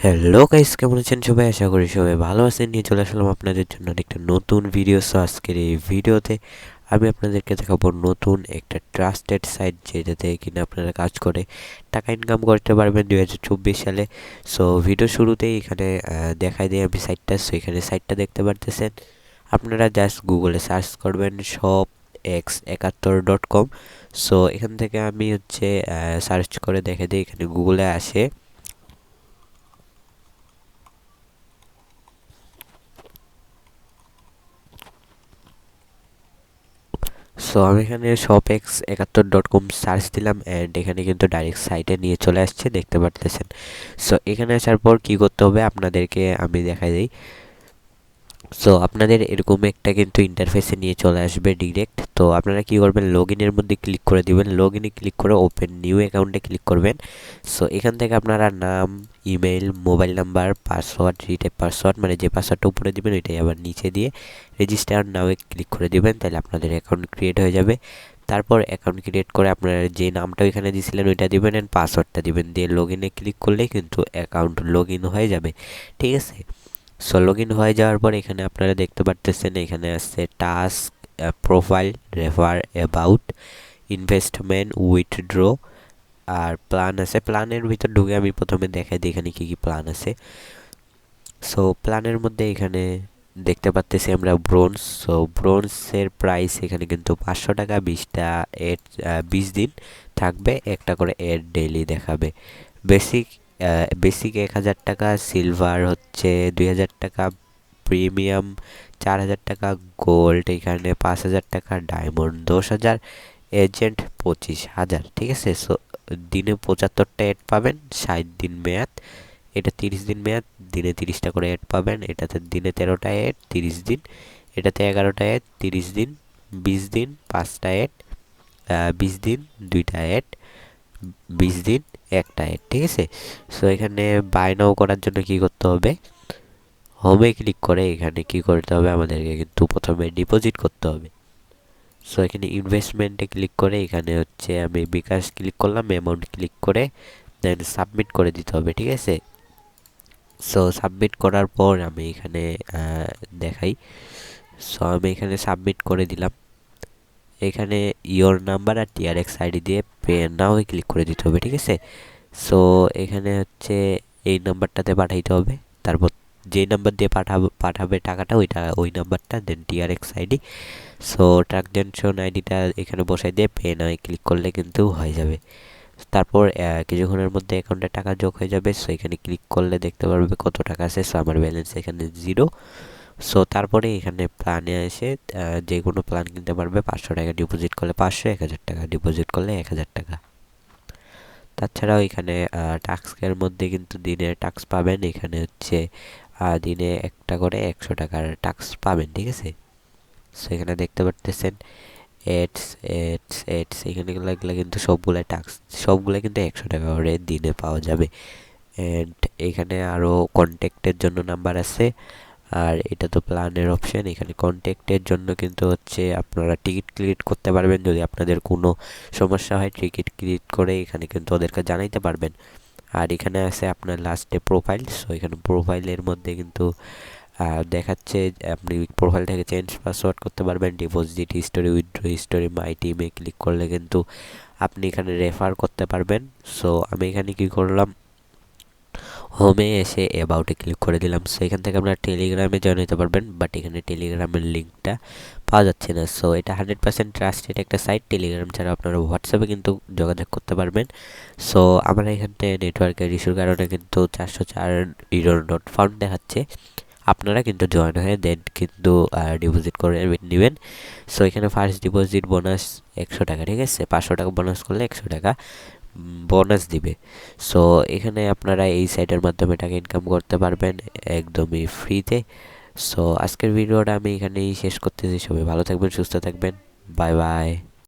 Hello guys, কেমন আছেন সবাই? আশা করি সবাই ভালো আছেন। নিয়ে চলে আসলাম আপনাদের জন্য একটা নতুন ভিডিও। সো আজকের এই ভিডিওতে আমি আপনাদেরকে দেখাবো নতুন একটা ট্রাস্টেড সাইট, যেটাতে কিনা আপনারা কাজ করে টাকা ইনকাম করতে পারবেন 2024 সালে। সো ভিডিও শুরুতেই এখানে দেখাই দিই আমি সাইটটা। সো এখানে সাইটটা দেখতে পারতেছেন। আপনারা জাস্ট গুগলে সার্চ করবেন shopx71.com। সো এখান থেকে আমি সার্চ করে দেখে দিই, এখানে গুগলে আসে। সো আমি এখানে shopx71.com সার্চ দিলাম, অ্যান্ড এখানে কিন্তু ডাইরেক্ট সাইটে নিয়ে চলে আসছে, দেখতে পারতেছেন। সো এখানে আসার পর কি করতে হবে আপনাদেরকে আমি দেখাই দিই। সো আপনাদের এরকম একটা কিন্তু ইন্টারফেসে নিয়ে চলে আসবে ডিরেক্ট। তো আপনারা কি করবেন, লগ ইনের মধ্যে ক্লিক করে দিবেন। লগ ইনে ক্লিক করে ওপেন নিউ অ্যাকাউন্টে ক্লিক করবেন। সো এখান থেকে আপনারা নাম, email, mobile number, password, retype password, মানে যে পাসওয়ার্ডটা উপরে দিবেন ওইটাই আবার নিচে দিয়ে রেজিস্টার নাওয়ে ক্লিক করে দিবেন। তাহলে আপনাদের অ্যাকাউন্ট ক্রিয়েট হয়ে যাবে। তারপর অ্যাকাউন্ট ক্রিয়েট করে আপনারা যে নামটা ওইখানে দিয়েছিলেন ওইটা দিবেন, অ্যান্ড পাসওয়ার্ডটা দিবেন, দিয়ে লগ ইনে ক্লিক করলেই কিন্তু অ্যাকাউন্ট লগ ইন হয়ে যাবে। ঠিক আছে। সো লগ ইন হয়ে যাওয়ার পর এখানে আপনারা দেখতে পারতেছেন, এখানে আছে task, profile, refer, about, investment, withdraw, আর প্ল্যান আছে। প্ল্যানের ভিতর ঢুকে আমি প্রথমে দেখাই দিই এখানে কী কী প্ল্যান আছে। সো প্ল্যানের মধ্যে এখানে দেখতে পাচ্তেছি আমরা ব্রোঞ্জ। সো ব্রোঞ্জের প্রাইস এখানে কিন্তু 500 টাকা, 20টা এড 20 দিন থাকবে, একটা করে এড ডেইলি দেখাবে। বেসিক বেসিক 1000 টাকা, সিলভার হচ্ছে 2000 টাকা, প্রিমিয়াম 4000 টাকা, গোল্ড এখানে 5000 টাকা, ডায়মন্ড 10,000, এজেন্ট 25,000। ঠিক আছে। সো দিনে 75টা এড পাবেন, 60 দিন মেয়াদ। এটা 30 দিন মেয়াদ, দিনে 30টা করে এড পাবেন। এটাতে দিনে 13টা এড, 30 দিন। এটাতে 11টা এড, 30 দিন। 20 দিন 5টা এড, 20 দিন 2টা এড, 20 দিন একটা এড। ঠিক আছে। সো এখানে বাই নাও করার জন্য কি করতে হবে, হোমে ক্লিক করে এখানে কি করতে হবে, আমাদেরকে কিন্তু প্রথমে ডিপোজিট করতে হবে। সো এখানে ইনভেস্টমেন্টে ক্লিক করে এখানে আমি বিকাশ ক্লিক করলাম, অ্যামাউন্ট ক্লিক করে দেন সাবমিট করে দিতে হবে। ঠিক আছে। সো সাবমিট করার পর আমি এখানে দেখাই। সো আমি এখানে সাবমিট করে দিলাম। এখানে ইওর নাম্বার আর টিআরএক্স আইডি দিয়ে পে নাও ক্লিক করে দিতে হবে। ঠিক আছে। সো এখানে এই নাম্বারটাতে পাঠাইতে হবে। তারপর যেই নাম্বার দিয়ে পাঠাবে টাকাটা, ওই নাম্বারটা, দেন টিআরএক্স আইডি। সো ট্রানজ্যাকশন আইডিটা এখানে বসাই দিয়ে পে নাও ক্লিক করলে কিন্তু হয়ে যাবে। তারপর কিছুক্ষণের মধ্যে অ্যাকাউন্টে টাকা যোগ হয়ে যাবে। সো এখানে ক্লিক করলে দেখতে পারবে কত টাকা আছে। সো আমার ব্যালেন্স এখানে 0। সো তারপরে এখানে প্ল্যানে এসে যে কোনো প্ল্যান কিনতে পারবে। 500 টাকা ডিপোজিট করলে 500, 1000 টাকা ডিপোজিট করলে 1000 টাকা। তাছাড়াও এখানে টাস্কের মধ্যে কিন্তু দিনের টাস্ক পাবেন। এখানে দিনে একটা করে 100 টাকার টাস্ক পাবেন। ঠিক আছে। সো এখানে দেখতে পারতেছেন এডস এডস এডস, এখানে এগুলো কিন্তু সবগুলো কিন্তু 100 টাকা করে দিনে পাওয়া যাবে। অ্যান্ড এখানে আরও কন্ট্যাক্টের জন্য নাম্বার আছে। আর এটা তো প্ল্যানের অপশন। এখানে কন্ট্যাক্টের জন্য কিন্তু আপনারা টিকিট ক্রিয়েট করতে পারবেন। যদি আপনাদের কোনো সমস্যা হয়, টিকিট ক্রিয়েট করে এখানে কিন্তু ওদেরকে জানাইতে পারবেন। আর এখানে আছে আপনার লাস্টে প্রোফাইল। সো এখানে প্রোফাইলের মধ্যে কিন্তু দেখাচ্ছে আপনি প্রোফাইল থেকে চেঞ্জ পাসওয়ার্ড করতে পারবেন। ডিপোজিট হিস্টোরি, উইথড্র হিস্টোরি, মাই টিমে ক্লিক করলে কিন্তু আপনি এখানে রেফার করতে পারবেন। সো আমি এখানে কি করলাম, হোমে এসে অ্যাবাউটে ক্লিক করে দিলাম। সো এখান থেকে আপনারা টেলিগ্রামে জয়েন হতে পারবেন, বাট এখানে টেলিগ্রামের লিঙ্কটা পাওয়া যাচ্ছে না। সো এটা 100% ট্রাস্টেড একটা সাইট। টেলিগ্রাম ছাড়া আপনারা হোয়াটসঅ্যাপে কিন্তু যোগাযোগ করতে পারবেন। সো আমরা এখানে নেটওয়ার্কের ইস্যুর কারণে কিন্তু 404 ইউরো নট ফাউন্ড দেখাচ্ছে। আপনারা কিন্তু জয়েন হয়ে দেন কিন্তু ডিপোজিট করে নেবেন। সো এখানে ফার্স্ট ডিপোজিট বোনাস 100 টাকা। ঠিক আছে। 500 টাকা বোনাস করলে 100 টাকা বোনাস দিবে। সো এখানে আপনারা এই সাইটের মাধ্যমে টাকা ইনকাম করতে পারবেন একদমই ফ্রিতে। সো আজকের ভিডিওটা আমি এখানেই শেষ করতেছি। সবাই ভালো থাকবেন, সুস্থ থাকবেন। Bye bye.